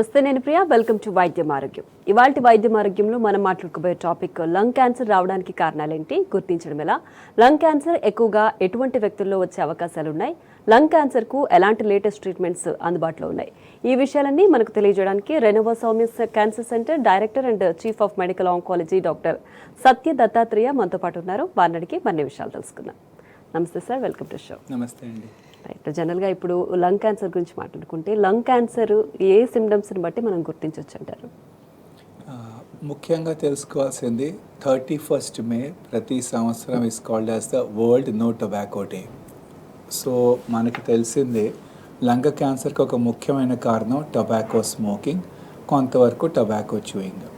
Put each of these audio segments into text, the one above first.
నమస్తే, నేను Priya. Welcome to వైద్యం ఆరోగ్యం. ఇవాల్టి వైద్యం ఆరోగ్యంలో మనం మాట్లాడుకోబోయే టాపిక్ లంగ్ క్యాన్సర్ రావడానికి కారణాలేంటి, గుర్తించడం ఎలా, లంగ్ క్యాన్సర్ ఎక్కువగా ఎటువంటి వ్యక్తుల్లో వచ్చే అవకాశాలు ఉన్నాయి, లంగ్ క్యాన్సర్కు ఎలాంటి లేటెస్ట్ ట్రీట్మెంట్స్ అందుబాటులో ఉన్నాయి, ఈ విషయాలన్నీ మనకు తెలియజేయడానికి Renova Soumya cancer centre director and chief of medical oncology doctor Satya Dattatreya మనతో పాటు ఉన్నారు. వారిని అడిగి మరిన్ని విషయాలు తెలుసుకుందాం. నమస్తే సార్, వెల్కమ్ టు షో. నమస్తే అండి. రైట్, జనరల్గా ఇప్పుడు లంగ్ క్యాన్సర్ గురించి మాట్లాడుకుంటే లంగ్ క్యాన్సర్ ఏ సిమ్టమ్స్ని బట్టి మనం గుర్తించవచ్చు అంటారు? ముఖ్యంగా తెలుసుకోవాల్సింది 31st మే ప్రతి సంవత్సరం is called as the world no tobacco day. So మనకి తెలిసిందే లంగ్ క్యాన్సర్కి ఒక ముఖ్యమైన కారణం టొబాకో స్మోకింగ్, కొంతవరకు టొబాకో చూయింగ్.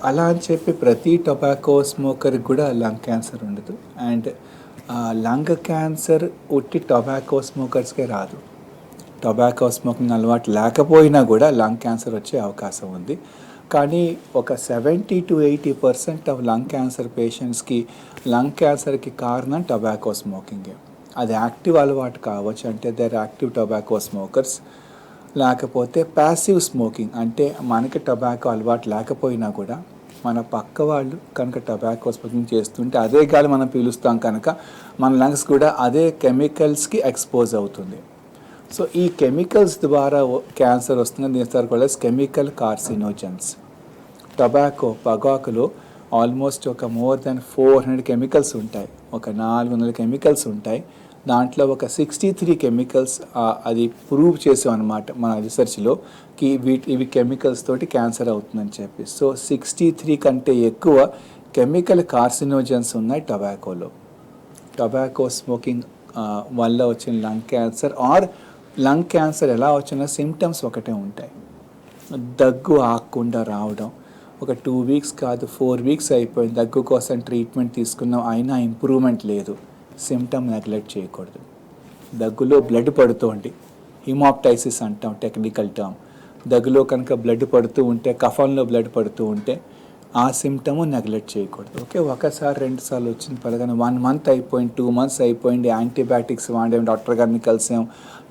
అలా అని చెప్పి ప్రతి టొబాకో స్మోకర్కి కూడా లంగ్ క్యాన్సర్ ఉండదు. అండ్ లంగ్ క్యాన్సర్ ఉట్టి టొబాకో స్మోకర్స్కే రాదు. టొబాకో స్మోకింగ్ అలవాటు లేకపోయినా కూడా లంగ్ క్యాన్సర్ వచ్చే అవకాశం ఉంది. కానీ ఒక 70 to 80% ఆఫ్ లంగ్ క్యాన్సర్ పేషెంట్స్కి లంగ్ క్యాన్సర్కి కారణం టొబాకో స్మోకింగే. అది యాక్టివ్ అలవాటు కావచ్చు, అంటే దేర్ యాక్టివ్ టొబాకో స్మోకర్స్, లేకపోతే ప్యాసివ్ స్మోకింగ్, అంటే మనకి టొబాకో అలవాటు లేకపోయినా కూడా మన పక్క వాళ్ళు కనుక టొబాకో స్మోకింగ్ చేస్తుంటే అదే గాలి మనం పీలుస్తాం కనుక మన లంగ్స్ కూడా అదే కెమికల్స్కి ఎక్స్పోజ్ అవుతుంది. సో ఈ కెమికల్స్ ద్వారా క్యాన్సర్ వస్తుంది. దీని తర్వాత కెమికల్ కార్సినోజన్స్. పొగాకులో ఆల్మోస్ట్ ఒక మోర్ దెన్ 400 కెమికల్స్ ఉంటాయి, ఒక 400 కెమికల్స్ ఉంటాయి. దాంట్లో ఒక 63 కెమికల్స్ అది ప్రూవ్ చేసాం అనమాట మన రిసెర్చ్లో, ఇవి కెమికల్స్ తోటి క్యాన్సర్ అవుతుందని చెప్పి. సో 63 కంటే ఎక్కువ కెమికల్ కార్సినోజన్స్ ఉన్నాయి టొబాకోలో. టొబాకో స్మోకింగ్ వల్ల వచ్చిన lung cancer are lung cancer ఎలా వచ్చిన సిమ్టమ్స్ ఒకటే ఉంటాయి. దగ్గు ఆగకుండా రావడం, ఒక 2 weeks కాదు 4 weeks అయిపోయింది, దగ్గు కోసం ట్రీట్మెంట్ తీసుకున్నాం అయినా ఇంప్రూవ్మెంట్ లేదు. సిమ్టమ్ నెగ్లెక్ట్ చేయకూడదు. దగ్గులో బ్లడ్ పడుతోంది, హిమాప్టైసిస్ అంటాం టెక్నికల్ టర్మ్. దగ్గులో కనుక బ్లడ్ పడుతూ ఉంటే, కఫంలో బ్లడ్ పడుతూ ఉంటే ఆ సిమ్టము నెగ్లెక్ట్ చేయకూడదు. ఓకే, ఒకసారి 2 సార్లు వచ్చిన పలగానే 1 month అయిపోయింది, 2 months అయిపోయింది, యాంటీబయాటిక్స్ వాడాం, డాక్టర్ గారిని కలిసాం,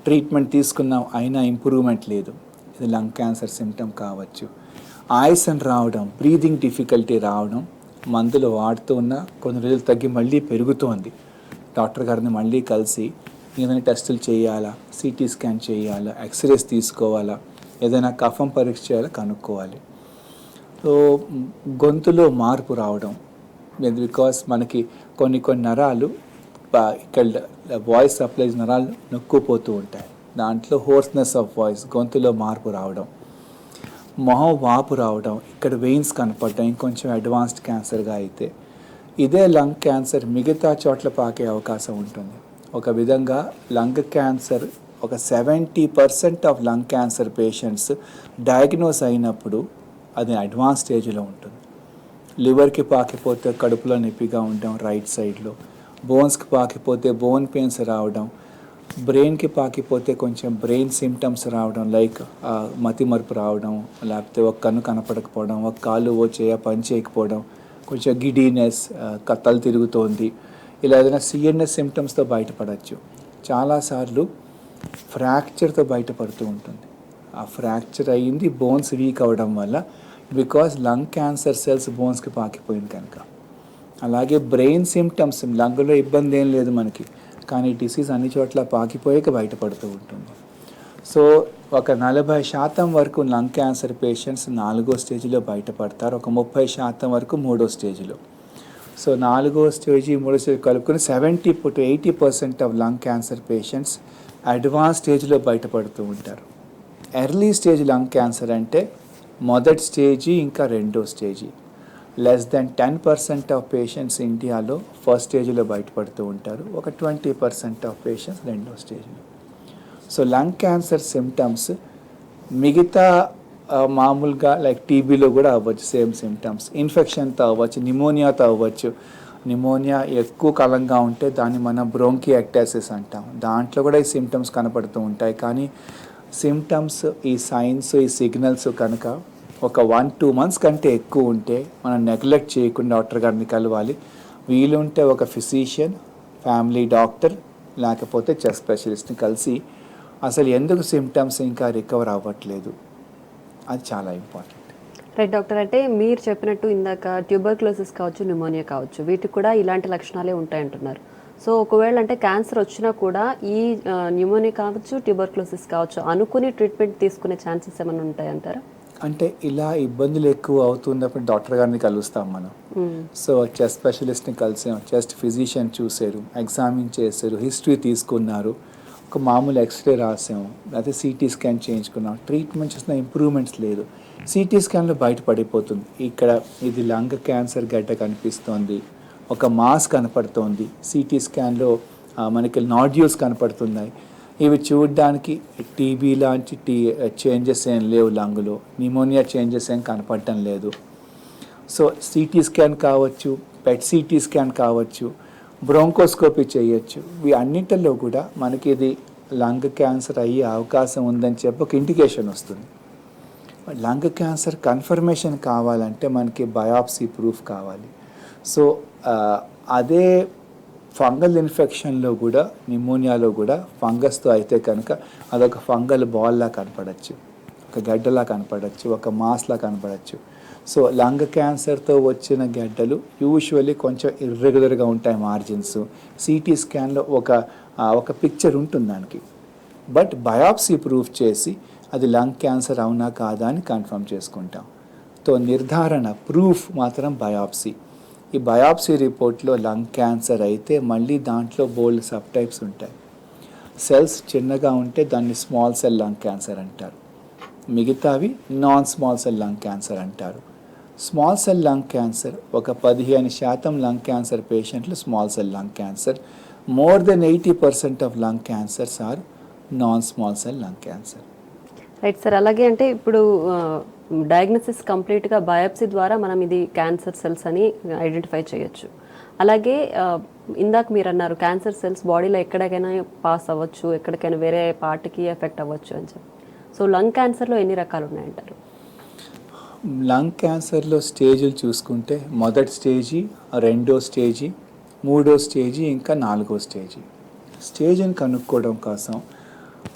ట్రీట్మెంట్ తీసుకున్నాం అయినా ఇంప్రూవ్మెంట్ లేదు. ఇది లంగ్ క్యాన్సర్ సిమ్టమ్ కావచ్చు. ఆయాసం రావడం, బ్రీదింగ్ డిఫికల్టీ రావడం, మందులు వాడుతూ ఉన్నా కొన్ని రోజులు తగ్గి మళ్ళీ పెరుగుతోంది, డాక్టర్ గారిని మళ్ళీ కలిసి ఏదైనా టెస్టులు చేయాలా, సిటీ స్కాన్ చేయాలా, ఎక్స్రేస్ తీసుకోవాలా, ఏదైనా కఫం పరీక్ష చేయాలా కనుక్కోవాలి. సో గొంతులో మార్పు రావడం, బికాస్ మనకి కొన్ని నరాలు ఇక్కడ వాయిస్ సప్లైస్ నరాలు నొక్కుపోతూ ఉంటాయి, దాంట్లో హోర్స్నెస్ ఆఫ్ వాయిస్, గొంతులో మార్పు రావడం, మొహం వాపు రావడం, ఇక్కడ వెయిన్స్ కనపడడం, ఇంకొంచెం అడ్వాన్స్డ్ క్యాన్సర్గా అయితే. ఇదే లంగ్ క్యాన్సర్ మిగతా చోట్ల పాకే అవకాశం ఉంటుంది. ఒక విధంగా లంగ్ క్యాన్సర్ ఒక 70% of lung cancer patients diagnose అయినప్పుడు అది అడ్వాన్స్ స్టేజ్లో ఉంటుంది. లివర్కి పాకిపోతే కడుపులో నొప్పిగా ఉండడం రైట్ సైడ్లో, బోన్స్కి పాకిపోతే బోన్ పెయిన్స్ రావడం, బ్రెయిన్కి పాకిపోతే కొంచెం బ్రెయిన్ సిమ్టమ్స్ రావడం, లైక్ మతిమరుపు రావడం, లేకపోతే ఒక కన్ను కనపడకపోవడం, ఒక కాలు పని చేయకపోవడం, కొంచెం గిడీనెస్, తల తిరుగుతోంది, ఇలా ఏదైనా సిఎన్ఎస్ సిమ్టమ్స్తో బయటపడవచ్చు. చాలాసార్లు ఫ్రాక్చర్తో బయటపడుతూ ఉంటుంది. ఆ ఫ్రాక్చర్ అయ్యింది బోన్స్ వీక్ అవ్వడం వల్ల, బికాస్ లంగ్ క్యాన్సర్ సెల్స్ బోన్స్కి పాకిపోయింది కనుక. అలాగే బ్రెయిన్ సిమ్టమ్స్, లంగ్లో ఇబ్బంది ఏం లేదు మనకి, కానీ డిసీజ్ అన్ని చోట్ల పాకిపోయాక బయటపడుతూ ఉంటుంది. సో ఒక 40% వరకు లంగ్ క్యాన్సర్ పేషెంట్స్ 4వ స్టేజ్లో బయటపడతారు, ఒక 30% వరకు 3వ స్టేజ్లో. సో 4వ స్టేజ్ 3వ స్టేజ్ కలుపుకొని 70 to 80% of lung cancer patients advance స్టేజ్లో బయటపడుతూ ఉంటారు. ఎర్లీ స్టేజ్ లంగ్ క్యాన్సర్ అంటే మొదటి స్టేజీ ఇంకా 2వ stage. Less than 10% of patients ఇండియాలో ఫస్ట్ స్టేజ్లో బయటపడుతూ ఉంటారు, ఒక 20% ఆఫ్ పేషెంట్స్ 2వ స్టేజ్లో. సో లంగ్ క్యాన్సర్ సిమ్టమ్స్ మిగతా మామూలుగా లైక్ టీబీలో కూడా అవ్వచ్చు, సేమ్ సిమ్టమ్స్. ఇన్ఫెక్షన్తో అవ్వచ్చు, నిమోనియాతో అవ్వచ్చు. నిమోనియా ఎక్కువ కాలంగా ఉంటే దాన్ని మనం బ్రోంకియాక్టైసిస్ అంటాం, దాంట్లో కూడా ఈ సిమ్టమ్స్ కనపడుతూ ఉంటాయి. కానీ సిమ్టమ్స్, ఈ సైన్స్, ఈ సిగ్నల్స్ కనుక ఒక 1-2 months కంటే ఎక్కువ ఉంటే మనం నెగ్లెక్ట్ చేయకుండా డాక్టర్ గారిని కలవాలి. వీలుంటే ఒక ఫిజిషియన్, ఫ్యామిలీ డాక్టర్, లేకపోతే చెస్ట్ స్పెషలిస్ట్ని కలిసి అసలు ఎందుకు సిమ్టమ్స్ ఇంకా రికవర్ అవ్వట్లేదు, అది చాలా ఇంపార్టెంట్. రైట్ డాక్టర్, అంటే మీరు చెప్పినట్టు ఇందాక ట్యూబర్క్లోసిస్ కావచ్చు, న్యూమోనియా కావచ్చు, వీటికి కూడా ఇలాంటి లక్షణాలే ఉంటాయంటున్నారు. సో ఒకవేళ అంటే క్యాన్సర్ వచ్చినా కూడా ఈ న్యూమోనియా కావచ్చు, ట్యూబర్క్లోసిస్ కావచ్చు అనుకుని ట్రీట్మెంట్ తీసుకునే ఛాన్సెస్ ఏమైనా ఉంటాయంటారా? అంటే ఇలా ఇబ్బందులు ఎక్కువ అవుతున్నప్పుడు డాక్టర్ గారిని కలుస్తాం మనం. సో చెస్ట్ స్పెషలిస్ట్ని కలిసాం, చెస్ట్ ఫిజిషియన్ చూసారు, ఎగ్జామిన్ చేశారు, హిస్టరీ తీసుకున్నారు, ఒక మామూలు ఎక్స్రే రాసాము, లేకపోతే సిటీ స్కాన్ చేయించుకున్నాం. ట్రీట్మెంట్ చేసిన ఇంప్రూవ్మెంట్స్ లేదు. సిటీ స్కాన్లో బయటపడిపోతుంది, ఇక్కడ ఇది లంగ్ క్యాన్సర్ గడ్డ కనిపిస్తోంది, ఒక మాస్ కనపడుతోంది, సిటీ స్కాన్లో మనకి నాడ్యూల్స్ కనపడుతున్నాయి. ఇవి చూడడానికి టీబీ లాంటి చేంజెస్ ఏం లేవు, లంగ్లో న్యూమోనియా చేంజెస్ ఏం కనపడటం లేదు. సో సిటీ స్కాన్ కావచ్చు, పెట్ సిటీ స్కాన్ కావచ్చు, బ్రోంకోస్కోపీ చేయొచ్చు. ఇవి అన్నింటిలో కూడా మనకి ఇది లంగ్ క్యాన్సర్ అయ్యే అవకాశం ఉందని చెప్పి ఒక ఇండికేషన్ వస్తుంది. లంగ్ క్యాన్సర్ కన్ఫర్మేషన్ కావాలంటే మనకి బయాప్సీ ప్రూఫ్ కావాలి. సో అదే ఫంగల్ ఇన్ఫెక్షన్లో కూడా, న్యూమోనియాలో కూడా ఫంగస్తో అయితే కనుక అదొక ఫంగల్ బాల్లా కనపడచ్చు, ఒక గడ్డలా కనపడచ్చు, ఒక మాస్లా కనపడచ్చు. సో లంగ్ క్యాన్సర్తో వచ్చిన గడ్డలు యూజువల్లీ కొంచెం ఇర్రెగ్యులర్గా ఉంటాయి మార్జిన్స్. సిటీ స్కాన్లో ఒక పిక్చర్ ఉంటుంది దానికి, బట్ బయాప్సీ ప్రూఫ్ చేసి అది లంగ్ క్యాన్సర్ అవునా కాదా అని కన్ఫర్మ్ చేసుకుంటాం. తో నిర్ధారణ ప్రూఫ్ మాత్రం బయాప్సీ. ఈ బయాప్సీ రిపోర్ట్లో లంగ్ క్యాన్సర్ అయితే మళ్ళీ దాంట్లో బోల్డ్ సబ్ టైప్స్ ఉంటాయి. సెల్స్ చిన్నగా ఉంటే దాన్ని స్మాల్ సెల్ లంగ్ క్యాన్సర్ అంటారు, మిగతావి non small cell lung cancer అంటారు. స్మాల్ సెల్ లంగ్ క్యాన్సర్ ఒక 15% లంగ్ క్యాన్సర్ పేషెంట్లు small cell lung cancer. More than 80% of lung cancers are non small cell lung cancer. Right sir, అలాగే అంటే ఇప్పుడు diagnosis కంప్లీట్గా biopsy ద్వారా మనం ఇది క్యాన్సర్ సెల్స్ అని ఐడెంటిఫై చేయొచ్చు. అలాగే ఇందాక మీరు అన్నారు క్యాన్సర్ సెల్స్ బాడీలో ఎక్కడికైనా పాస్ అవ్వచ్చు, ఎక్కడికైనా వేరే పార్ట్కి ఎఫెక్ట్ అవ్వచ్చు అని చెప్పి. సో లంగ్ క్యాన్సర్లో ఎన్ని రకాలు ఉన్నాయంటారు? లంగ్ క్యాన్సర్లో స్టేజ్లు చూసుకుంటే మొదటి స్టేజీ, రెండో స్టేజీ, మూడో స్టేజీ, ఇంకా నాలుగో స్టేజీ. స్టేజ్ని కనుక్కోవడం కోసం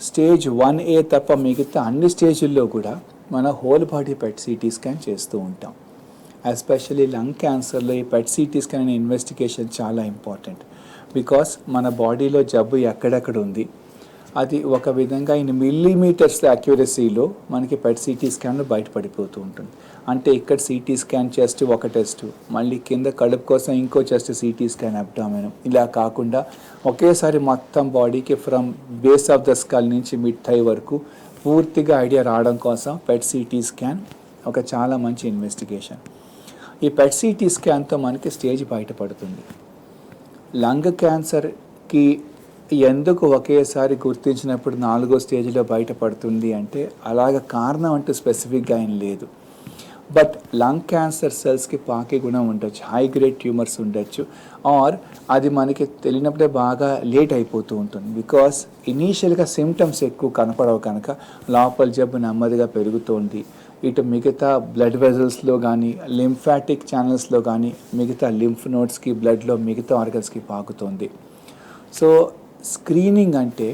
స్టేజ్ 1A తప్ప మిగతా అన్ని స్టేజ్ల్లో కూడా మన whole body PET CT scan చేస్తూ ఉంటాం. ఎస్పెషల్లీ లంగ్ క్యాన్సర్లో ఈ పెట్ సిటీ స్కాన్ అనే ఇన్వెస్టిగేషన్ చాలా ఇంపార్టెంట్. బికాస్ మన బాడీలో జబ్బు ఎక్కడెక్కడ ఉంది అది ఒక విధంగా ఇన్ మిల్లీమీటర్స్ అక్యురసీలో మనకి పెట్ సిటీ స్కాన్లో బయటపడిపోతూ ఉంటుంది. అంటే ఇక్కడ సిటీ స్కాన్ చెస్ట్ ఒక టెస్ట్, మళ్ళీ కింద కడుపు కోసం ఇంకో చెస్ట్ సిటీ స్కాన్ అబ్డామిన్, ఇలా కాకుండా ఒకేసారి మొత్తం బాడీకి from base of the skull నుంచి మిడ్ థై వరకు పూర్తిగా ఐడియా రావడం కోసం పెట్ సిటీ స్కాన్ ఒక చాలా మంచి ఇన్వెస్టిగేషన్. ఈ పెట్ సిటీ స్కాన్తో మనకి స్టేజ్ బయటపడుతుంది. లంగ్ క్యాన్సర్కి ఎందుకు ఒకేసారి గుర్తించినప్పుడు 4వ స్టేజ్లో బయటపడుతుంది అంటే అలాగ కారణం అంటూ స్పెసిఫిక్గా ఏం లేదు. బట్ లంగ్ క్యాన్సర్ సెల్స్కి పాకే గుణం ఉండొచ్చు, హై గ్రేడ్ ట్యూమర్స్ ఉండొచ్చు, ఆర్ అది మనకి తెలియనప్పుడే బాగా లేట్ అయిపోతూ ఉంటుంది. బికాస్ ఇనీషియల్గా సిమ్టమ్స్ ఎక్కువ కనపడవు కనుక లోపల జబ్బు నెమ్మదిగా పెరుగుతోంది. ఇటు మిగతా బ్లడ్ వెజల్స్లో కానీ, లింఫాటిక్ ఛానల్స్లో కానీ, మిగతా లింఫ్ నోడ్స్కి, బ్లడ్లో మిగతా ఆర్గన్స్కి పాకుతోంది. సో స్క్రీనింగ్ అంటే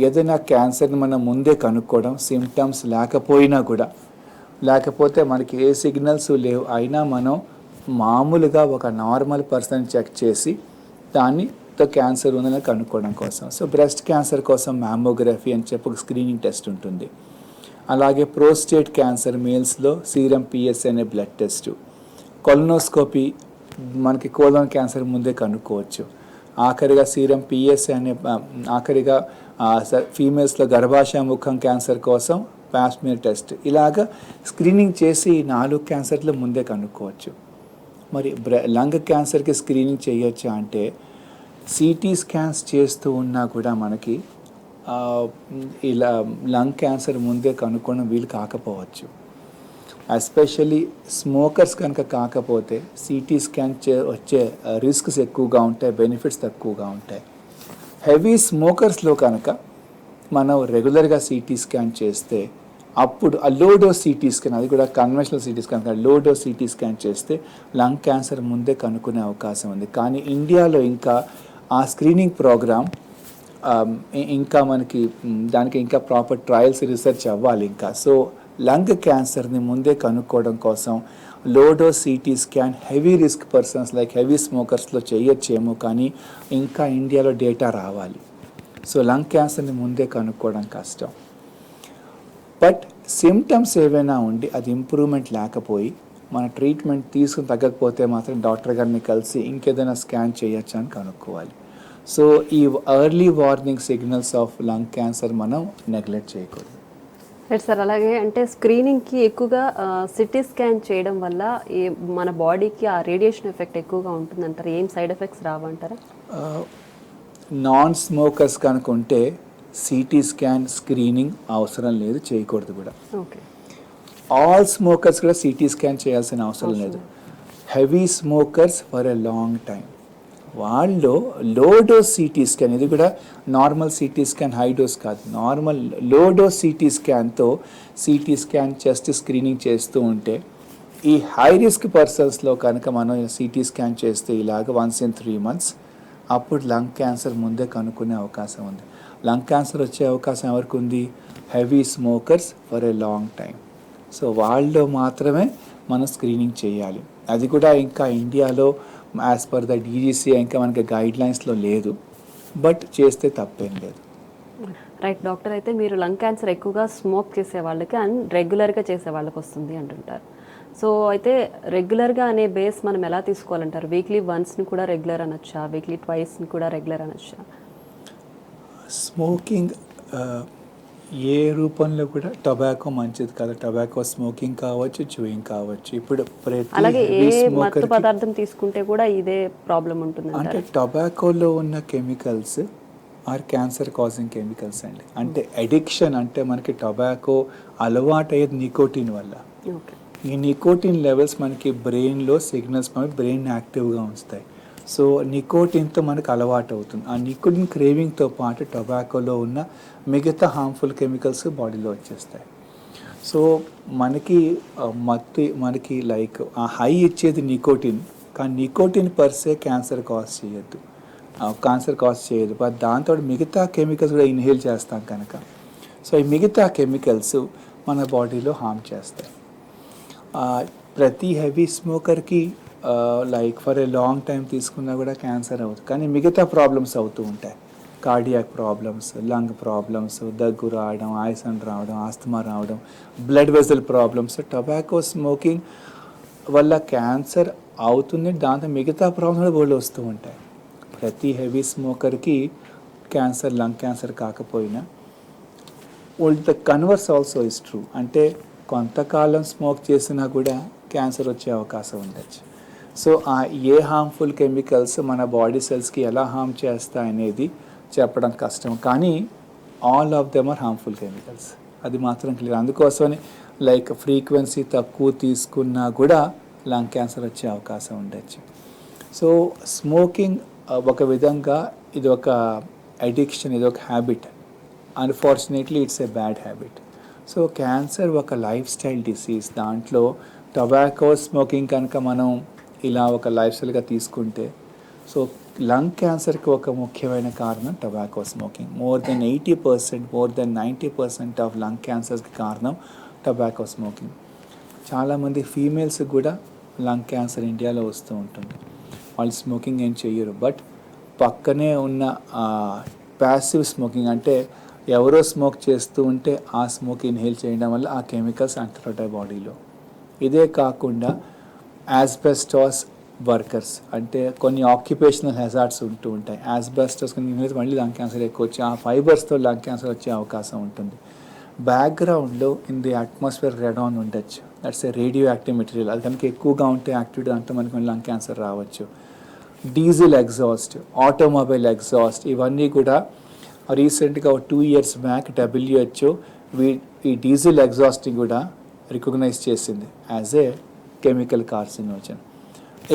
ఏదైనా క్యాన్సర్ని మనం ముందే కనుక్కోవడం, సిమ్టమ్స్ లేకపోయినా కూడా, లేకపోతే మనకి ఏ సిగ్నల్స్ లేవు అయినా మనం మామూలుగా ఒక నార్మల్ పర్సన్ చెక్ చేసి దానితో క్యాన్సర్ ఉందని కనుక్కోవడం కోసం. సో బ్రెస్ట్ క్యాన్సర్ కోసం మ్యామోగ్రఫీ అని చెప్పి ఒక స్క్రీనింగ్ టెస్ట్ ఉంటుంది. అలాగే ప్రోస్టేట్ క్యాన్సర్ మేల్స్లో సీరం పిఎస్ అనే బ్లడ్ టెస్ట్, కొలనోస్కోపీ మనకి కోలన్ క్యాన్సర్ ముందే కనుక్కోవచ్చు. ఆఖరిగా సీరం పిఎస్ అనే ఆఖరిగా ఫీమేల్స్లో గర్భాశయ ముఖం క్యాన్సర్ కోసం పాస్మియర్ టెస్ట్. ఇలాగా స్క్రీనింగ్ చేసి 4 క్యాన్సర్లు ముందే కనుక్కోవచ్చు. మరి లంగ్ క్యాన్సర్కి స్క్రీనింగ్ చేయొచ్చా అంటే సిటీ స్కాన్స్ చేస్తూ ఉన్నా కూడా మనకి ఇలా లంగ్ క్యాన్సర్ ముందే కనుక్కోవడం వీలు కాకపోవచ్చు. ఎస్పెషల్లీ స్మోకర్స్ కనుక కాకపోతే సిటీ స్కాన్ వచ్చే రిస్క్స్ ఎక్కువగా ఉంటాయి, బెనిఫిట్స్ తక్కువగా ఉంటాయి. హెవీ స్మోకర్స్లో కనుక మనం రెగ్యులర్గా సిటీ స్కాన్ చేస్తే అప్పుడు ఆ లో డోస్ సిటీ స్కాన్, అది కూడా కన్వెన్షనల్ సిటీ స్కాన్ కాదు, లో డోస్ సిటీ స్కాన్ చేస్తే లంగ్ క్యాన్సర్ ముందే కనుక్కునే అవకాశం ఉంది. కానీ ఇండియాలో ఇంకా ఆ స్క్రీనింగ్ ప్రోగ్రామ్ ఇంకా మనకి దానికి ఇంకా ప్రాపర్ ట్రయల్స్ రీసెర్చ్ అవ్వాలి ఇంకా. సో లంగ్ క్యాన్సర్ని ముందే కనుక్కోవడం కోసం low dose CT scan heavy risk persons like heavy స్మోకర్స్లో చేయొచ్చేమో, కానీ ఇంకా ఇండియాలో డేటా రావాలి. సో లంగ్ క్యాన్సర్ని ముందే కనుక్కోవడం కష్టం. బట్ సిమ్టమ్స్ ఏవైనా ఉండి అది ఇంప్రూవ్మెంట్ లేకపోయి మన ట్రీట్మెంట్ తీసుకుని తగ్గకపోతే మాత్రం డాక్టర్ గారిని కలిసి ఇంకేదైనా స్కాన్ చేయొచ్చా అని కనుక్కోవాలి. సో ఈ early warning signals of lung cancer మనం నెగ్లెక్ట్ చేయకూడదు. Right sir. అలాగే అంటే స్క్రీనింగ్కి ఎక్కువగా సిటీ స్కాన్ చేయడం వల్ల మన బాడీకి ఆ రేడియేషన్ ఎఫెక్ట్ ఎక్కువగా ఉంటుందంటారు. ఏం సైడ్ ఎఫెక్ట్స్ రావంటారా? నాన్ స్మోకర్స్ కనుకుంటే సిటీ స్కాన్ స్క్రీనింగ్ అవసరం లేదు, చేయకూడదు కూడా. ఓకే. ఆల్ స్మోకర్స్ కూడా సిటీ స్కాన్ చేయాల్సిన అవసరం లేదు. Heavy smokers for a long time వాళ్ళు లో డోస్ సిటీ స్కాన్, ఇది కూడా normal CT scan high dose కాదు, నార్మల్ లో డోస్ సిటీ స్కాన్తో సిటీ స్కాన్ చెస్ట్ స్క్రీనింగ్ చేస్తూ ఉంటే ఈ హై రిస్క్ పర్సన్స్లో కనుక మనం సిటీ స్కాన్ చేస్తే ఇలాగ వన్స్ ఇన్ 3 months అప్పుడు లంగ్ క్యాన్సర్ ముందే కనుక్కునే అవకాశం ఉంది. లంగ్ క్యాన్సర్ వచ్చే అవకాశం ఎవరికి ఉంది? Heavy smokers for a long time. So వాళ్ళు మాత్రమే మనం స్క్రీనింగ్ చేయాలి. అది కూడా ఇంకా ఇండియాలో యాజ్ పర్ ద డీజీసీ ఇంకా మనకి గైడ్లైన్స్లో లేదు, బట్ చేస్తే తప్పేం లేదు. Right doctor. అయితే మీరు లంగ్ క్యాన్సర్ ఎక్కువగా స్మోక్ చేసే వాళ్ళకి అండ్ రెగ్యులర్గా చేసే వాళ్ళకి వస్తుంది అంటుంటారు. సో అయితే రెగ్యులర్గా అనే బేస్ మనం ఎలా తీసుకోవాలంటారు? వీక్లీ వన్స్ని కూడా రెగ్యులర్ అనొచ్చా? వీక్లీ ట్వైస్ని కూడా రెగ్యులర్ అనొచ్చా? స్మోకింగ్ ఏ రూపంలో కూడా టొబాకో మంచిది కాదు. టొబాకో స్మోకింగ్ కావచ్చు, చూయింగ్ కావచ్చు. ఇప్పుడు అలాగే ఏ మత్తు పదార్థం తీసుకుంటే కూడా ఇదే ప్రాబ్లం ఉంటుంది అంటే టొబాకోలో ఉన్న chemicals are cancer causing chemicals అండి. అంటే అడిక్షన్ అంటే మనకి టొబాకో అలవాటు అయ్యేది నికోటిన్ వల్ల. ఈ నికోటిన్ లెవెల్స్ మనకి బ్రెయిన్లో సిగ్నల్స్ మనకి బ్రెయిన్ యాక్టివ్గా ఉంచుతాయి. సో నికోటిన్తో మనకు అలవాటు అవుతుంది. ఆ నికోటిన్ క్రేవింగ్తో పాటు టొబాకోలో ఉన్న మిగతా హార్మ్ఫుల్ కెమికల్స్ బాడీలో వచ్చేస్తాయి. సో మనకి మనకి లైక్ ఆ హై ఇచ్చేది నికోటిన్, కానీ నికోటిన్ పర్సే క్యాన్సర్ కాజ్ చేయొద్దు, క్యాన్సర్ కాజ్ చేయదు. బట్ దాంతో మిగతా కెమికల్స్ కూడా ఇన్హేల్ చేస్తాం కనుక సో ఈ మిగతా కెమికల్స్ మన బాడీలో హార్మ్ చేస్తాయి. ప్రతి హెవీ స్మోకర్కి like for a long time తీసుకున్నా కూడా క్యాన్సర్ అవుతుంది, కానీ మిగతా ప్రాబ్లమ్స్ అవుతూ ఉంటాయి. కార్డియాక్ ప్రాబ్లమ్స్, లంగ్ ప్రాబ్లమ్స్, దగ్గు రావడం, ఆయాసం రావడం, ఆస్తమా రావడం, blood vessel problems. Tobacco smoking వల్ల క్యాన్సర్ అవుతుంది, దాంతో మిగతా ప్రాబ్లమ్స్ కూడా వస్తూ ఉంటాయి. ప్రతి హెవీ స్మోకర్కి క్యాన్సర్, లంగ్ క్యాన్సర్ కాకపోయినా the converse also is true. అంటే కొంతకాలం స్మోక్ చేసినా కూడా క్యాన్సర్ వచ్చే అవకాశం ఉండొచ్చు. సో ఏ హార్మ్ఫుల్ కెమికల్స్ మన బాడీ సెల్స్కి ఎలా హార్మ్ చేస్తాయనేది చెప్పడం కష్టం, కానీ all of them are harmful chemicals, అది మాత్రం క్లియర్. అందుకోసమని లైక్ ఫ్రీక్వెన్సీ తక్కువ తీసుకున్నా కూడా లంగ్ క్యాన్సర్ వచ్చే అవకాశం ఉండొచ్చు. సో స్మోకింగ్ ఒక విధంగా ఇది ఒక అడిక్షన్, ఇది ఒక habit. Unfortunately it's a bad habit. So cancer ఒక లైఫ్ స్టైల్ డిసీజ్. దాంట్లో టొబాకో స్మోకింగ్ కనుక మనం ఇలా ఒక లైఫ్ స్టైల్గా తీసుకుంటే, సో లంగ్ క్యాన్సర్కి ఒక ముఖ్యమైన కారణం tobacco smoking. More than 80%, more than 90% of lung క్యాన్సర్స్కి కారణం టొబాకో స్మోకింగ్. చాలామంది ఫీమేల్స్కి కూడా లంగ్ క్యాన్సర్ ఇండియాలో వస్తూ ఉంటుంది. వాళ్ళు స్మోకింగ్ ఏం చెయ్యరు, బట్ పక్కనే ఉన్న ప్యాసివ్ స్మోకింగ్ అంటే ఎవరో స్మోక్ చేస్తూ ఉంటే ఆ స్మోక్ ఇన్హేల్ చేయడం వల్ల ఆ కెమికల్స్ అంటుతుంటాయి బాడీలో. ఇదే కాకుండా యాస్బెస్టాస్ వర్కర్స్ అంటే కొన్ని ఆక్యుపేషనల్ హెజార్డ్స్ ఉంటూ ఉంటాయి. యాస్బెస్టాస్ ఇన్హేల్ మళ్ళీ లంగ్ క్యాన్సర్ ఎక్కువ వచ్చి ఆ ఫైబర్స్తో లంగ్ క్యాన్సర్ వచ్చే అవకాశం ఉంటుంది. బ్యాక్గ్రౌండ్లో ఇన్ ది అట్మాస్ఫియర్ రెడాన్ ఉండొచ్చు, that's a radio active material. అది కనుక ఎక్కువగా ఉంటే యాక్టివిటీ అంటే మనకి లంగ్ క్యాన్సర్ రావచ్చు. డీజిల్ ఎగ్జాస్ట్, ఆటోమొబైల్ ఎగ్జాస్ట్, ఇవన్నీ కూడా రీసెంట్గా 2 years బ్యాక్ WHO ఈ డీజిల్ ఎగ్జాస్ట్ని కూడా రికగ్నైజ్ చేసింది as a chemical carcinogen.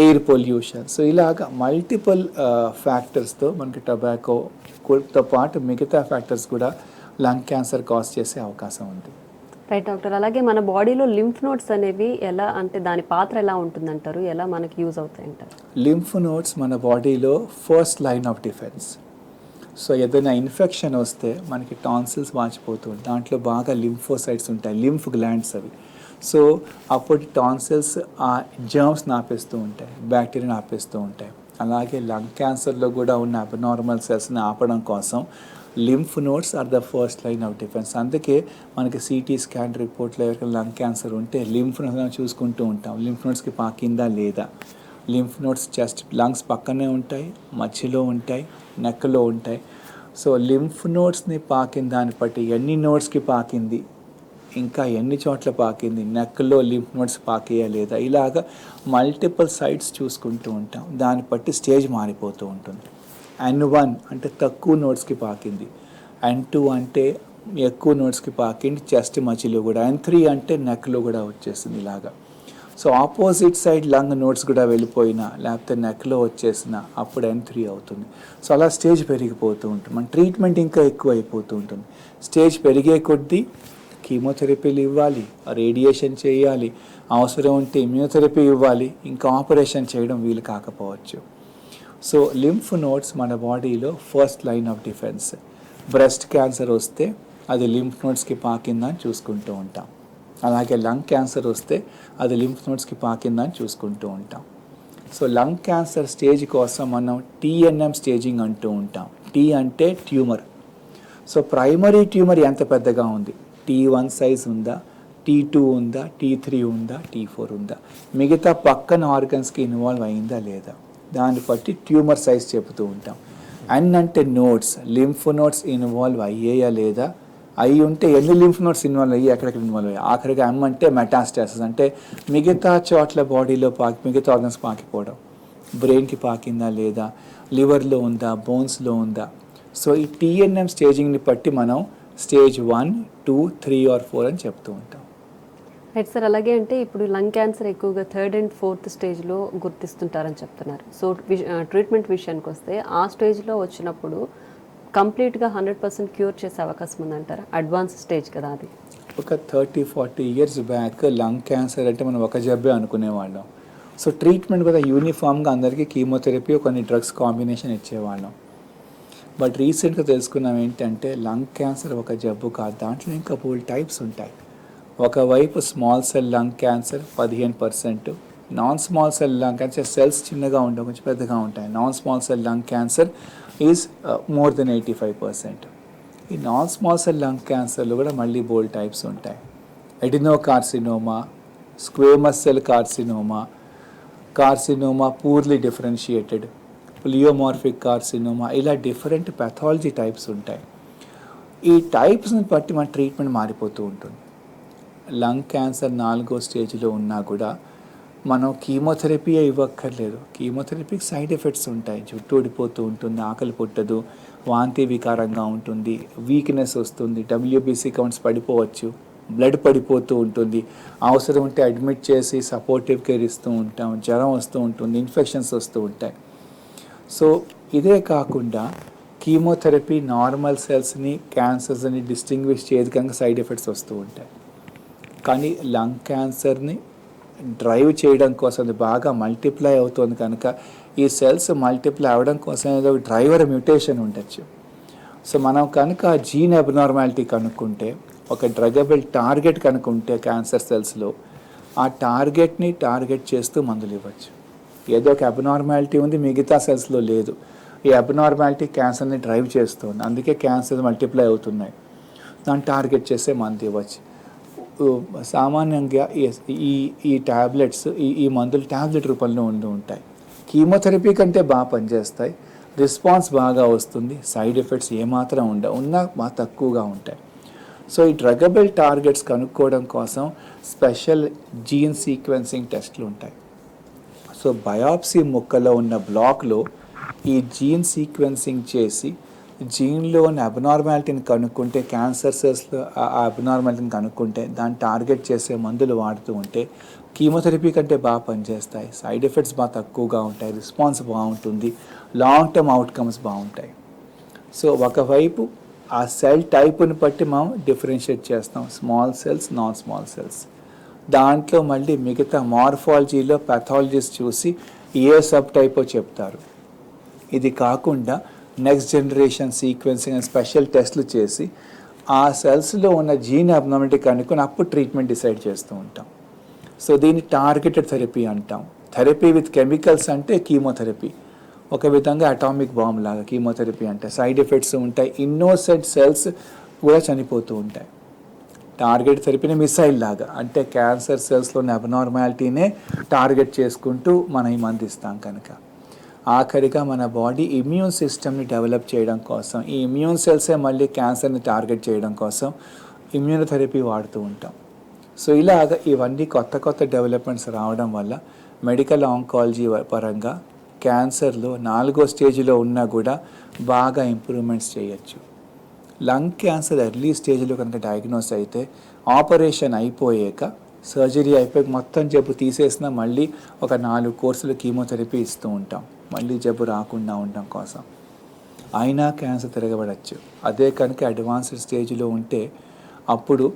Air pollution. So ఇలాగ మల్టిపుల్ ఫ్యాక్టర్స్తో మనకి టొబాకోతో పాటు మిగతా ఫ్యాక్టర్స్ కూడా లంగ్ క్యాన్సర్ కాజ్ చేసే అవకాశం ఉంది. Right doctor. అలాగే మన బాడీలో లింఫ్ నోడ్స్ అనేవి ఎలా, అంటే దాని పాత్ర ఎలా ఉంటుందంటారు, ఎలా మనకి యూజ్ అవుతాయి అంటారు? లింఫ్ నోడ్స్ మన బాడీలో first line of defence. So ఏదైనా ఇన్ఫెక్షన్ వస్తే మనకి టాన్సిల్స్ వాచిపోతూ ఉంటాయి, దాంట్లో బాగా లింఫోసైట్స్ ఉంటాయి, లింఫ్ గ్లాండ్స్ అవి. సో అప్పుడు టాన్సిల్స్ ఆ జర్మ్స్ని ఆపేస్తూ ఉంటాయి, బ్యాక్టీరియాని ఆపేస్తూ ఉంటాయి. అలాగే లంగ్ క్యాన్సర్లో కూడా ఉన్న అబ్నార్మల్ సెల్స్ని ఆపడం కోసం lymph nodes are the first line of defence. అందుకే మనకి సిటీ స్కాన్ రిపోర్ట్లో ఎవరికైనా లంగ్ క్యాన్సర్ ఉంటే లింఫ్ నోడ్స్ చూసుకుంటూ ఉంటాం, లింఫ్ నోడ్స్కి పాకిందా లేదా. లింఫ్ నోడ్స్ చెస్ట్ లంగ్స్ పక్కనే ఉంటాయి, మధ్యలో ఉంటాయి, నెక్లో ఉంటాయి. సో లింఫ్ నోడ్స్ని పాకిన దాన్ని బట్టి ఎన్ని నోడ్స్కి పాకింది, ఇంకా ఎన్ని చోట్ల పాకింది, నెక్లో లింఫ్ నోడ్స్ పాకేయా లేదా, ఇలాగా మల్టిపుల్ సైట్స్ చూసుకుంటూ ఉంటాం. దాన్ని బట్టి స్టేజ్ మారిపోతూ ఉంటుంది. N1 అంటే తక్కువ నోడ్స్కి పాకింది, N2 అంటే ఎక్కువ నోడ్స్కి పాకింది చెస్ట్ మధ్యలో కూడా, N3 అంటే నెక్లో కూడా వచ్చేసింది ఇలాగా. So opposite side lung nodes కూడా వెళ్ళిపోయినా లేకపోతే నెక్లో వచ్చేసిన అప్పుడు N3 అవుతుంది. సో అలా స్టేజ్ పెరిగిపోతూ ఉంటుంది. మన ట్రీట్మెంట్ ఇంకా ఎక్కువ అయిపోతూ ఉంటుంది. స్టేజ్ పెరిగే కొద్దీ కీమోథెరపీలు ఇవ్వాలి, రేడియేషన్ చేయాలి, అవసరం ఉంటే ఇమ్యూనోథెరపీ ఇవ్వాలి, ఇంకా ఆపరేషన్ చేయడం వీలు కాకపోవచ్చు. సో లింఫ్ నోడ్స్ మన బాడీలో first line of defence. Breast cancer వస్తే అది లింఫ్ నోడ్స్కి పాకిందని చూసుకుంటూ ఉంటాం. అలాగే లంగ్ క్యాన్సర్ వస్తే అది లింఫ్ నోడ్స్కి పాకిందని చూసుకుంటూ ఉంటాం. సో లంగ్ క్యాన్సర్ స్టేజ్ కోసం మనం TNM స్టేజింగ్ అంటూ ఉంటాం. T అంటే ట్యూమర్. సో ప్రైమరీ ట్యూమర్ ఎంత పెద్దగా ఉంది, T1 సైజ్ ఉందా, T2 ఉందా, T3 ఉందా, T4 ఉందా, మిగతా పక్కన ఆర్గన్స్కి ఇన్వాల్వ్ అయిందా లేదా, దాన్ని బట్టి ట్యూమర్ సైజ్ చెబుతూ ఉంటాం. N అంటే నోడ్స్, లింఫ్ నోడ్స్ ఇన్వాల్వ్ అయ్యేయా లేదా, అయి ఉంటే ఎన్ని లింఫ్ నోడ్స్ ఇన్వాల్వ్ అయ్యి ఎక్కడికి ఇన్వాల్వ్ అయ్యాయి. ఆఖరిగా M అంటే మెటాస్టాసిస్, అంటే మిగతా చోట్ల బాడీలో మిగతా ఆర్గన్స్ పాకిపోవడం. బ్రెయిన్కి పాకిందా లేదా, లివర్లో ఉందా, బోన్స్లో ఉందా. సో ఈ TNM స్టేజింగ్ని బట్టి మనం స్టేజ్ 1, 2, 3 or 4 అని చెప్తూ ఉంటాం. Right sir. అలాగే అంటే ఇప్పుడు లంగ్ క్యాన్సర్ ఎక్కువగా 3rd and 4th స్టేజ్లో గుర్తిస్తుంటారని చెప్తున్నారు. సో ట్రీట్మెంట్ విషయానికి వస్తే ఆ స్టేజ్లో వచ్చినప్పుడు కంప్లీట్గా 100% క్యూర్ చేసే అవకాశం ఉందంటారా? అడ్వాన్స్ స్టేజ్ కదా అది. ఒక 30-40 ఇయర్స్ బ్యాక్ లంగ్ క్యాన్సర్ అంటే మనం ఒక జబ్బే అనుకునేవాళ్ళం. సో ట్రీట్మెంట్ కూడా యూనిఫామ్గా అందరికీ కీమోథెరపీ కొన్ని డ్రగ్స్ కాంబినేషన్ ఇచ్చేవాళ్ళం. బట్ రీసెంట్గా తెలుసుకున్నాం ఏంటంటే లంగ్ క్యాన్సర్ ఒక జబ్బు కాదు, దాంట్లో ఇంకా బోల్డ్ టైప్స్ ఉంటాయి. ఒకవైపు small cell lung cancer 15%, non small cell lung cancer cells చిన్నగా ఉంటాయి, కొంచెం పెద్దగా ఉంటాయి. Non small cell lung cancer is more than 85%. ఈ నాన్ స్మాల్ సెల్ లంగ్ క్యాన్సర్లో కూడా మళ్ళీ బోల్డ్ టైప్స్ ఉంటాయి. Adenocarcinoma, squamous cell carcinoma, carcinoma poorly differentiated, pleomorphic carcinoma, ఇలా డిఫరెంట్ పెథాలజీ టైప్స్ ఉంటాయి. ఈ టైప్స్ని బట్టి మన ట్రీట్మెంట్ మారిపోతూ ఉంటుంది. లంగ్ క్యాన్సర్ 4వ స్టేజ్లో ఉన్నా కూడా మనం కీమోథెరపీ ఇవ్వక్కర్లేదు. కీమోథెరపీకి సైడ్ ఎఫెక్ట్స్ ఉంటాయి. జుట్టు ఊడిపోతూ ఉంటుంది, ఆకలి పుట్టదు, వాంతి వికారంగా ఉంటుంది, వీక్నెస్ వస్తుంది, WBC కౌంట్స్ పడిపోవచ్చు, బ్లడ్ పడిపోతూ ఉంటుంది, అవసరం ఉంటే అడ్మిట్ చేసి సపోర్టివ్ కేర్ ఇస్తూ ఉంటాం, జ్వరం వస్తూ ఉంటుంది, ఇన్ఫెక్షన్స్ వస్తూ ఉంటాయి. సో ఇదే కాకుండా కీమోథెరపీ నార్మల్ సెల్స్ని క్యాన్సర్స్ని డిస్టింగ్విష్ చేయదు కనుక సైడ్ ఎఫెక్ట్స్ వస్తూ ఉంటాయి. కానీ లంగ్ క్యాన్సర్ని డ్రైవ్ చేయడం కోసం అది బాగా మల్టిప్లై అవుతుంది కనుక ఈ సెల్స్ మల్టిప్లై అవ్వడం కోసం ఏదో డ్రైవర్ మ్యూటేషన్ ఉండొచ్చు. సో మనం కనుక జీన్ అబ్నార్మాలిటీ కనుక్కుంటే, ఒక డ్రగబుల్ టార్గెట్ కనుక్కుంటే క్యాన్సర్ సెల్స్లో, ఆ టార్గెట్ని టార్గెట్ చేస్తూ మందులు ఇవ్వచ్చు. ఏదో ఒక అబ్నార్మాలిటీ ఉంది, మిగతా సెల్స్లో లేదు. ఈ అబ్నార్మాలిటీ క్యాన్సర్ని డ్రైవ్ చేస్తుంది, అందుకే క్యాన్సర్ మల్టిప్లై అవుతున్నాయి. దాన్ని టార్గెట్ చేసే మందు ఇవ్వచ్చు. సామాన్యంగా ఈ ట్యాబ్లెట్స్, ఈ మందులు ట్యాబ్లెట్ రూపంలో ఉంటాయి. కీమోథెరపీ కంటే బాగా పనిచేస్తాయి, రెస్పాన్స్ బాగా వస్తుంది, సైడ్ ఎఫెక్ట్స్ ఏమాత్రం ఉన్నా బాగా తక్కువగా ఉంటాయి. సో ఈ డ్రగబుల్ టార్గెట్స్ కనుక్కోవడం కోసం స్పెషల్ జీన్ సీక్వెన్సింగ్ టెస్ట్లు ఉంటాయి. సో బయాప్సీ ముక్కలో ఉన్న బ్లాక్లో ఈ జీన్ సీక్వెన్సింగ్ చేసి జీన్లో ఉన్న అబ్నార్మాలిటీని కనుక్కుంటే, క్యాన్సర్ సెల్స్లో ఆ అబ్నార్మాలిటీని కనుక్కుంటే దాన్ని టార్గెట్ చేసే మందులు వాడుతూ ఉంటే కీమోథెరపీ కంటే బాగా పనిచేస్తాయి, సైడ్ ఎఫెక్ట్స్ బాగా తక్కువగా ఉంటాయి, రెస్పాన్స్ బాగుంటుంది, లాంగ్ టర్మ్ అవుట్కమ్స్ బాగుంటాయి. సో ఒకవైపు ఆ సెల్ టైప్ని బట్టి మనం డిఫరెన్షియేట్ చేస్తాం, small cells, non small cells. దాంట్లో మళ్ళీ మిగతా మార్ఫాలజీలో పెథాలజీస్ చూసి ఏ సబ్ టైపో చెప్తారు. ఇది కాకుండా నెక్స్ట్ జనరేషన్ సీక్వెన్సింగ్ అని స్పెషల్ టెస్ట్లు చేసి ఆ సెల్స్లో ఉన్న జీన్ అబ్నార్మాలిటీ కనుక్కొని అప్పుడు ట్రీట్మెంట్ డిసైడ్ చేస్తూ ఉంటాం. సో దీన్ని టార్గెటెడ్ థెరపీ అంటాం. థెరపీ విత్ కెమికల్స్ అంటే కీమోథెరపీ, ఒక విధంగా అటామిక్ బాంబ్ లాగా కీమోథెరపీ అంటే సైడ్ ఎఫెక్ట్స్ ఉంటాయి, ఇన్నోసెంట్ సెల్స్ కూడా చనిపోతూ ఉంటాయి. టార్గెట్ థెరపీని మిసైల్ లాగా, అంటే క్యాన్సర్ సెల్స్లోని అబ్నార్మాలిటీనే టార్గెట్ చేసుకుంటూ మనం ఈ మందు ఇస్తాం కనుక ఆఖరిగా మన బాడీ ఇమ్యూన్ సిస్టమ్ని డెవలప్ చేయడం కోసం, ఈ ఇమ్యూన్ సెల్సే మళ్ళీ క్యాన్సర్ని టార్గెట్ చేయడం కోసం ఇమ్యూనోథెరపీ వాడుతూ ఉంటాం. సో ఇలాగ ఇవన్నీ కొత్త కొత్త డెవలప్మెంట్స్ రావడం వల్ల మెడికల్ ఆంకాలజీ పరంగా క్యాన్సర్లో 4వ స్టేజ్లో ఉన్నా కూడా బాగా ఇంప్రూవ్మెంట్స్ చేయొచ్చు. లంగ్ క్యాన్సర్ ఎర్లీ స్టేజ్లో కనుక డయాగ్నోస్ అయితే ఆపరేషన్ అయిపోయాక, సర్జరీ అయిపోయాక మొత్తం జబ్బు తీసేసినా మళ్ళీ ఒక 4 కోర్సులు కీమోథెరపీ ఇస్తూ ఉంటాం, మళ్ళీ జబ్బు రాకుండా ఉండడం కోసం. అయినా క్యాన్సర్ తిరగబడచ్చు. అదే కనుక అడ్వాన్స్డ్ స్టేజ్లో ఉంటే అప్పుడు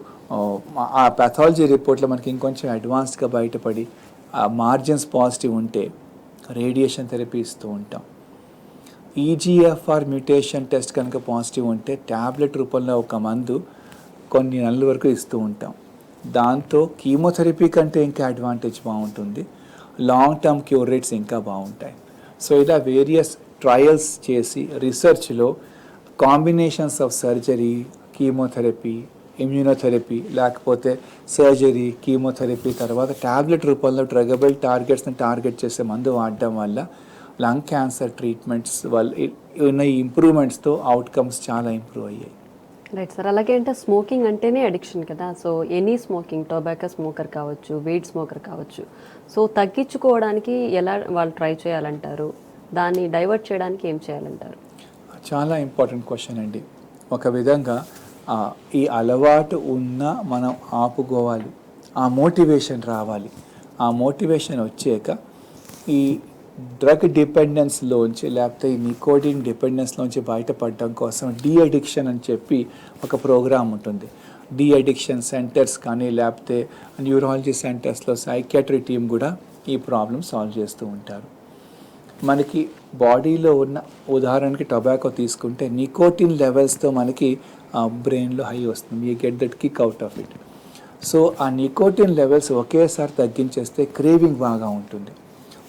ఆ పాథాలజీ రిపోర్ట్లో మనకి ఇంకొంచెం అడ్వాన్స్డ్గా బయటపడి ఆ మార్జిన్స్ పాజిటివ్ ఉంటే రేడియేషన్ థెరపీ ఇస్తూ ఉంటాం. ఈజీఎఫ్ఆర్ మ్యూటేషన్ టెస్ట్ కనుక పాజిటివ్ ఉంటే ట్యాబ్లెట్ రూపంలో ఒక మందు కొన్ని నెలల వరకు ఇస్తూ ఉంటాం. దాంతో కీమోథెరపీ కంటే ఇంకా అడ్వాంటేజ్ బాగుంటుంది, లాంగ్ టర్మ్ క్యూర్ రేట్స్ ఇంకా బాగుంటాయి. సో ఇలా వేరియస్ ట్రయల్స్ చేసి రీసెర్చ్లో combinations of surgery, chemotherapy, immunotherapy, లేకపోతే సర్జరీ, కీమోథెరపీ తర్వాత ట్యాబ్లెట్ రూపంలో డ్రగబుల్ టార్గెట్స్ని టార్గెట్ చేసే మందు వాడడం వల్ల లంగ్ క్యాన్సర్ ట్రీట్మెంట్స్ వల్ల ఉన్న ఈ ఇంప్రూవ్మెంట్స్తో అవుట్కమ్స్ చాలా ఇంప్రూవ్ అయ్యాయి. Right sir. అలాగే అంటే స్మోకింగ్ అంటేనే అడిక్షన్ కదా. So any smoking, tobacco smoker కావచ్చు, వీడ్ స్మోకర్ కావచ్చు, సో తగ్గించుకోవడానికి ఎలా వాళ్ళు ట్రై చేయాలంటారు? దాన్ని డైవర్ట్ చేయడానికి ఏం చేయాలంటారు? చాలా ఇంపార్టెంట్ క్వశ్చన్ అండి. ఒక విధంగా ఈ అలవాటు ఉన్న మనం ఆపుకోవాలి, ఆ మోటివేషన్ రావాలి. ఆ మోటివేషన్ వచ్చాక ఈ డ్రగ్ డిపెండెన్స్లోంచి లేకపోతే ఈ నికోటిన్ డిపెండెన్స్లోంచి బయటపడడం కోసం డీ అడిక్షన్ అని చెప్పి ఒక ప్రోగ్రామ్ ఉంటుంది. డీ అడిక్షన్ సెంటర్స్ కానీ లేకపోతే న్యూరాలజీ సెంటర్స్లో సైకియాట్రీ టీం కూడా ఈ ప్రాబ్లమ్ సాల్వ్ చేస్తూ ఉంటారు. మనకి బాడీలో ఉన్న ఉదాహరణకి టొబాకో తీసుకుంటే నికోటిన్ లెవెల్స్తో మనకి బ్రెయిన్లో హై వస్తుంది, you get that kick out of it. So ఆ నికోటిన్ లెవెల్స్ ఒకేసారి తగ్గించేస్తే క్రేవింగ్ బాగా ఉంటుంది.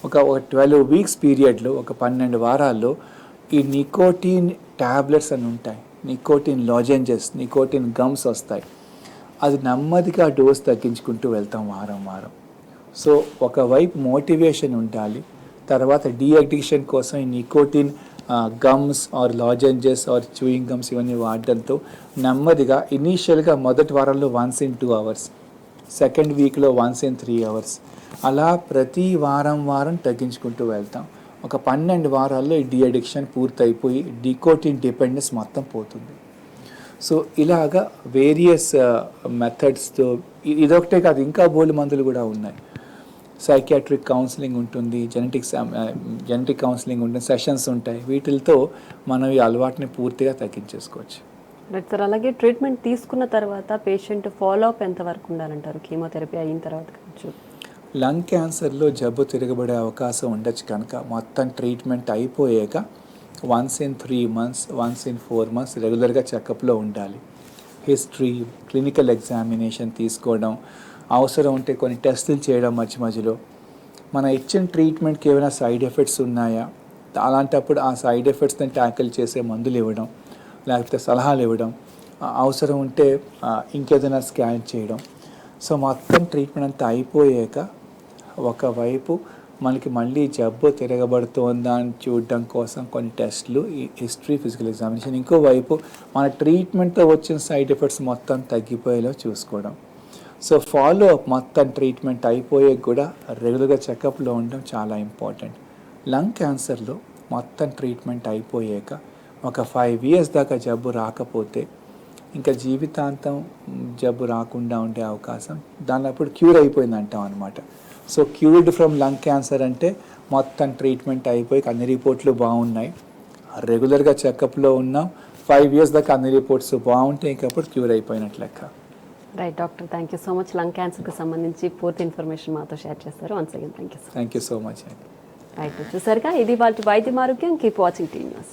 ఒక 12 వీక్స్ పీరియడ్లో, ఒక 12 వారాల్లో ఈ నికోటిన్ ట్యాబ్లెట్స్ అని ఉంటాయి, నికోటిన్ లాజెంజెస్, నికోటిన్ గమ్స్ వస్తాయి. అది నెమ్మదిగా డోస్ తగ్గించుకుంటూ వెళ్తాం వారం వారం. సో ఒకవైపు మోటివేషన్ ఉండాలి, తర్వాత డీ అడిక్షన్ కోసం ఈ nicotine gums or lozenges or chewing gums ఇవన్నీ వాడడంతో నెమ్మదిగా ఇనీషియల్గా మొదటి వారంలో 1 in 2 hours, సెకండ్ వీక్లో 1 in 3 hours, అలా ప్రతి వారం తగ్గించుకుంటూ వెళ్తాం. ఒక 12 వారాల్లో ఈ డీ అడిక్షన్ పూర్తయిపోయి నికోటిన్ డిపెండెన్స్ మొత్తం పోతుంది. సో ఇలాగా వేరియస్ మెథడ్స్తో, ఇదొకటే కాదు, ఇంకా బోలు మందులు కూడా ఉన్నాయి. సైకియాట్రిక్ కౌన్సిలింగ్ ఉంటుంది, జెనెటిక్ కౌన్సిలింగ్ ఉంటుంది, సెషన్స్ ఉంటాయి. వీటితో మనం ఈ అలవాటుని పూర్తిగా తగ్గించేసుకోవచ్చు. Right sir. అలాగే ట్రీట్మెంట్ తీసుకున్న తర్వాత పేషెంట్ ఫాలో అప్ ఎంతవరకు ఉండాలంటారు? కీమోథెరపీ అయిన తర్వాత కావచ్చు. లంగ్ క్యాన్సర్లో జబ్బు తిరగబడే అవకాశం ఉండొచ్చు కనుక మొత్తం ట్రీట్మెంట్ అయిపోయాక 1 in 3 months, 1 in 4 months రెగ్యులర్గా చెకప్లో ఉండాలి. హిస్టరీ, క్లినికల్ ఎగ్జామినేషన్ తీసుకోవడం, అవసరం ఉంటే కొన్ని టెస్టులు చేయడం మధ్యలో. మన ఇచ్చిన ట్రీట్మెంట్కి ఏమైనా సైడ్ ఎఫెక్ట్స్ ఉన్నాయా, అలాంటప్పుడు ఆ సైడ్ ఎఫెక్ట్స్ని ట్యాకిల్ చేసే మందులు ఇవ్వడం, లేకపోతే సలహాలు ఇవ్వడం, అవసరం ఉంటే ఇంకేదైనా స్కాన్ చేయడం. సో మొత్తం ట్రీట్మెంట్ అంతా అయిపోయాక ఒకవైపు మనకి మళ్ళీ జబ్బు తిరగబడుతోందా అని చూడడం కోసం కొన్ని టెస్టులు, ఈ హిస్టరీ, ఫిజికల్ ఎగ్జామినేషన్. ఇంకోవైపు మన ట్రీట్మెంట్తో వచ్చిన సైడ్ ఎఫెక్ట్స్ మొత్తం తగ్గిపోయేలా చూసుకోవడం. సో ఫాలో అప్ మొత్తం ట్రీట్మెంట్ అయిపోయాక కూడా రెగ్యులర్గా చెకప్లో ఉండడం చాలా ఇంపార్టెంట్. లంగ్ క్యాన్సర్లో మొత్తం ట్రీట్మెంట్ అయిపోయాక ఒక 5 years దాకా జబ్బు రాకపోతే ఇంకా జీవితాంతం జబ్బు రాకుండా ఉండే అవకాశం, దాని అప్పుడు క్యూర్ అయిపోయింది అంటాం అనమాట. So cured from lung cancer అంటే మొత్తం ట్రీట్మెంట్ అయిపోయి అన్ని రిపోర్ట్లు బాగున్నాయి, రెగ్యులర్గా చెకప్లో ఉన్నాం, 5 years దాకా అన్ని రిపోర్ట్స్ బాగుంటే ఇంకప్పుడు క్యూర్ అయిపోయినట్లు లెక్క. Right doctor, thank you so much. Lung క్యాన్సర్కి సంబంధించి పూర్తి ఇన్ఫర్మేషన్ మాతో షేర్ చేస్తారు. Once again thank you. Thank you so much. Right, చూసారుగా ఇది వాళ్ళ వైద్యం ఆరోగ్యం. Keep watching TV news.